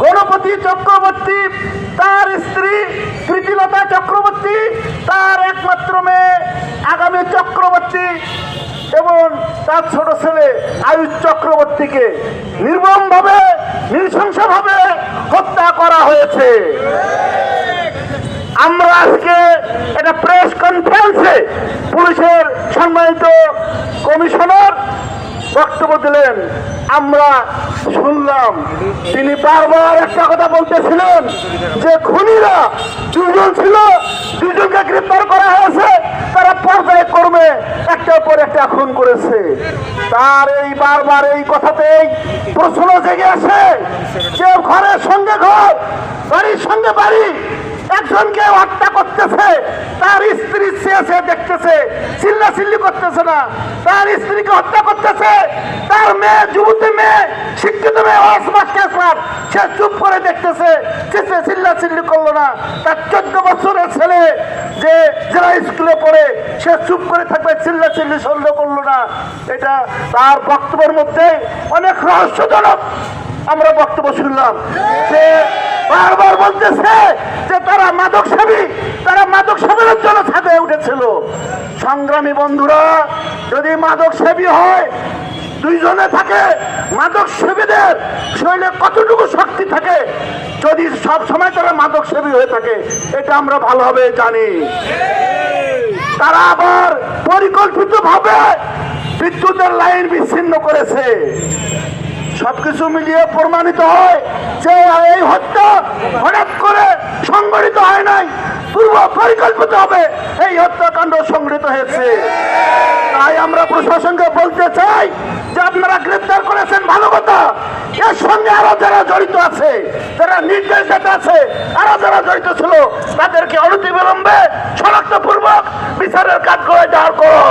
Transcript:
গণপতি চক্রবর্তী, তার স্ত্রী প্রীতিলতা চক্রবর্তী, তার একমাত্র মেয়ে আগামী চক্রবর্তী এবং তার ছোট ছেলে আয়ুষ চক্রবর্তীকে নির্মমভাবে নৃশংসভাবে হত্যা করা হয়েছে। আমরা আজকে এটা প্রেস কনফারেন্সে পুলিশের সম্মানিত কমিশনার বক্তব্য দিলেন, আমরা শুনলাম তিনি বারবার একটা কথা বলতেছিলেন যে খুনিরা দুজন ছিল, দুজনকে গ্রেফতার করা হয়েছে, তারা পর্যায়ক্রমে একটার পর একটা খুন করেছে। তার এই বারবার এই কথাতেই প্রশ্ন জেগে আসে যে ঘরের সঙ্গে ঘর, বাড়ির সঙ্গে বাড়ি, একজনকে হত্যা করতেছে, তার স্ত্রী সে দেখতেছে, চিল্লাচিল্লি করতেছে না, তার স্ত্রীকে হত্যা করতেছে, তার মেয়ে যুবতী মেয়ে শিক্ষিত মেয়ে সে চুপ করে দেখতেছে, চিল্লাচিল্লি করলো না। তার 14 বছরের ছেলে যে যারা স্কুলে পড়ে সে চুপ করে থাকবে, চিল্লাচিল্লি সহ্য করলো না। এটা তার বক্তব্যের মধ্যে অনেক রহস্যজনক আমরা বক্তব্য শুনলাম। সে বারবার বলতেছে যে তারা মাদক সেবী, তারা মাদক সেবনের জন্য ছাদে উঠেছিল। সংগ্রামী বন্ধুরা, যদি মাদক সেবী হয়, দুইজনে থাকে, মাদক সেবীদের শরীরে কতটুকু শক্তি থাকে যদি সব সময় তারা মাদক সেবী হয়ে থাকে, এটা আমরা ভালোভাবে জানি। তারা আবার পরিকল্পিতভাবে বিদ্যুতের লাইন বিচ্ছিন্ন করেছে। সবকিছু মিলিয়ে প্রমাণিত হয় যে এই হত্যা হঠাৎ করে সংগঠিত হয় নাই, পূর্ব পরিকল্পিত হবে এই হত্যাকাণ্ড সংগঠিত হয়েছে। তাই আমরা প্রশাসনকে বলতে চাই যে আপনারা গ্রেফতার করেছেন ভালো কথা, এর সঙ্গে আরো যারা জড়িত আছে, যারা নির্দেশিত আছে, আরো যারা জড়িত ছিল তাদেরকে অনতিবিলম্বে শনাক্তপূর্বক বিচারের কাঠগড়ায় দাঁড় করো।